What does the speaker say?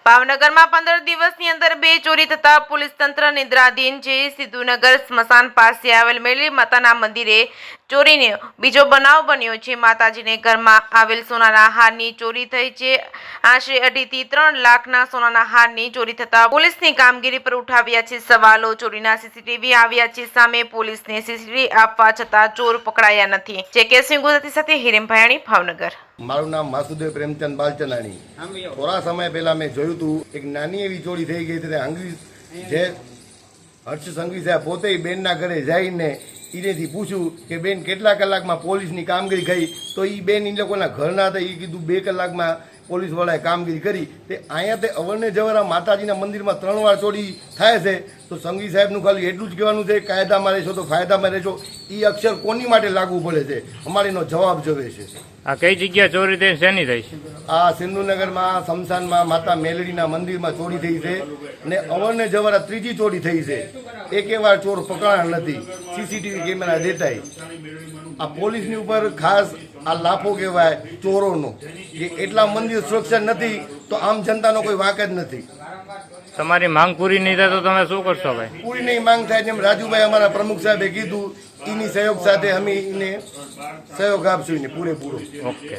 ભાવનગરમાં 15 દિવસની અંદર 2 ચોરી થતા પોલીસ તંત્ર નિદ્રાધીન છે। સિદ્ધુનગર સ્મશાન પાસે આવેલ મેલી માતાના મંદિરે ચોરીનો બીજો બનાવ બન્યો છે। માતાજીને ઘરમાં આવેલ સોનાના હારની ચોરી થઈ છે। આશરે 2.5 થી 3 લાખના સોનાના હારની ચોરી થતા પોલીસની કામગીરી પર ઉઠાવ્યા છે સવાલો। ચોરીના સીસીટીવી આવ્યા છે સામે। પોલીસને સીસીટીવી આપવા છતાં ચોર પકડાયા નથી। જે સિંહ ગુજરાતી સાથે હિરેન ભાયાણી, ભાવનગર। મારું નામ વાસુદેવ પ્રેમચંદ બાલચંદાણી। થોડા સમય પહેલા મેં જોયું હતું એક નાની એવી ચોરી થઈ ગઈ હતી। અંગ્રેજ જે હર્ષ સંઘવી સાહેબ પોતે બેનના ઘરે જઈને એનેથી પૂછ્યું કે બેન કેટલા કલાકમાં પોલીસની કામગીરી કરી, તો એ બેન એ લોકોના ઘરના હતા, એ કીધું 2 કલાકમાં પોલીસવાળાએ કામગીરી કરી। તે અહીંયા તે અવરને જવર માતાજીના મંદિરમાં 3 વાર ચોરી થાય છે। તો સંઘવી સાહેબનું ખાલી એટલું જ કહેવાનું છે, કાયદામાં રહેશો તો ફાયદામાં રહેશો। એ અક્ષર કોની માટે લાગુ પડે છે, અમારીનો જવાબ જોવે છે। આ કઈ જગ્યા ચોરી થઈ, શેની થઈ છે? આ સિંધુનગરમાં શમશાનમાં માતા મેલડીના મંદિરમાં ચોરી થઈ છે ને અવરને જવર ત્રીજી ચોરી થઈ છે। એકે વાર ચોર પકડાણા નથી, સીસીટીવી કેમેરા દેખાય। આ પોલીસની ઉપર ખાસ આ લાફો કહેવાય ચોરોનો, કે એટલા મંદિર સુરક્ષા નથી તો આમ જનતાનો કોઈ વાંક જ નથી। તમારી માંગ પૂરી નહીં થાય તો તમે શું કરશો ભાઈ? પૂરી નહીં માંગ થાય, જેમ રાજુભાઈ અમારા પ્રમુખ સાહેબે કીધું, એની સહયોગ સાથે અમે એને સહયોગ આપશું એને પૂરેપૂરો। ઓકે।